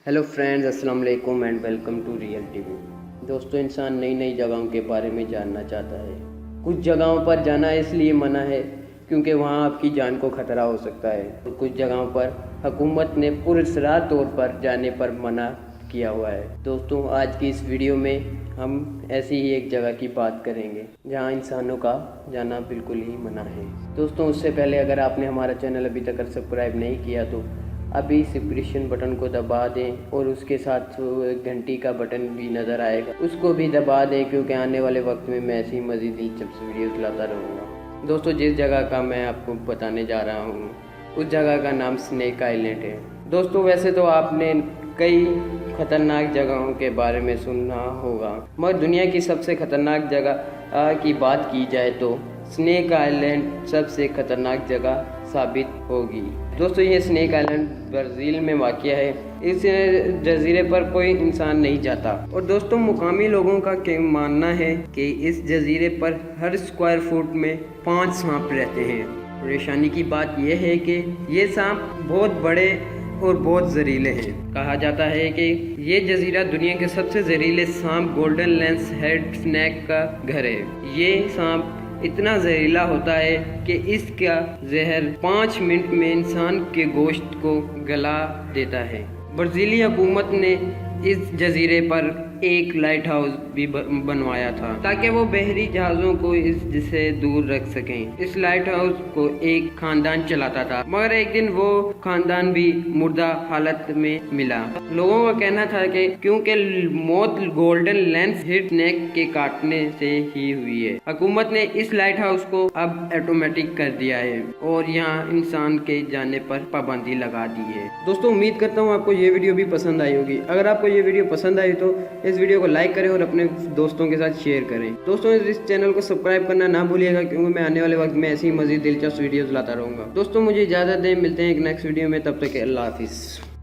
Hello friends, अस्सलाम वालेकुम and welcome to real TV. दोस्तों, इंसान नई नई जगहों के बारे में जानना चाहता है। कुछ जगहों पर जाना इसलिए मना है क्योंकि वहाँ आपकी जान को खतरा हो सकता है, और कुछ जगहों पर हुकूमत ने पुरस्रार तौर पर जाने पर मना किया हुआ है। दोस्तों, आज की इस वीडियो में हम ऐसी ही एक जगह की बात करेंगे जहाँ इंसानों का जाना बिल्कुल ही मना है। दोस्तों, उससे पहले अगर आपने हमारा चैनल अभी तक सब्सक्राइब नहीं किया तो अभी सब्सक्रिप्शन बटन को दबा दें और उसके साथ घंटी का बटन भी नज़र आएगा, उसको भी दबा दें, क्योंकि आने वाले वक्त में मैं ऐसी मज़ीद दिलचस्प वीडियोस लाता रहूँगा। दोस्तों, जिस जगह का मैं आपको बताने जा रहा हूँ उस जगह का नाम स्नेक आइलैंड है। दोस्तों, वैसे तो आपने कई ख़तरनाक जगहों के बारे में सुना होगा, मगर दुनिया की सबसे ख़तरनाक जगह की बात की जाए तो स्नेक आइलैंड सबसे ख़तरनाक जगह साबित होगी। दोस्तों, ये स्नेक आइलैंड ब्राज़ील में वाक़या है। इस जजीरे पर कोई इंसान नहीं जाता, और दोस्तों मुकामी लोगों का मानना है कि इस जजीरे पर हर स्क्वायर फुट में 5 सांप रहते हैं। परेशानी की बात यह है कि ये सांप बहुत बड़े और बहुत जहरीले हैं। कहा जाता है कि ये जजीरा दुनिया के सबसे जहरीले सांप गोल्डन लेंस हेड स्नेक का घर है। ये सांप इतना जहरीला होता है कि इसका जहर 5 मिनट में इंसान के गोश्त को गला देता है। ब्राज़ीली हुकूमत ने इस जजीरे पर एक लाइट हाउस भी बनवाया था ताकि वो बहरी जहाज़ों को इससे दूर रख सकें। इस लाइट हाउस को एक खानदान चलाता था, मगर एक दिन वो खानदान भी मुर्दा हालत में मिला। लोगों का कहना था कि क्योंकि मौत गोल्डन लेंस हिट स्नेक के काटने से ही हुई है। हुकूमत ने इस लाइट हाउस को अब ऑटोमेटिक कर दिया है और यहाँ इंसान के जाने पर पाबंदी लगा दी है। दोस्तों, उम्मीद करता हूँ आपको ये वीडियो भी पसंद आई होगी। अगर आपको ये वीडियो पसंद आई तो इस वीडियो को लाइक करें और अपने दोस्तों के साथ शेयर करें। दोस्तों, इस चैनल को सब्सक्राइब करना ना भूलिएगा, क्योंकि मैं आने वाले वक्त में ऐसी मज़ीद दिलचस्प वीडियोस लाता रहूँगा। दोस्तों, मुझे इजाज़त दें, मिलते हैं एक नेक्स्ट वीडियो में, तब तक अल्लाह हाफिज़।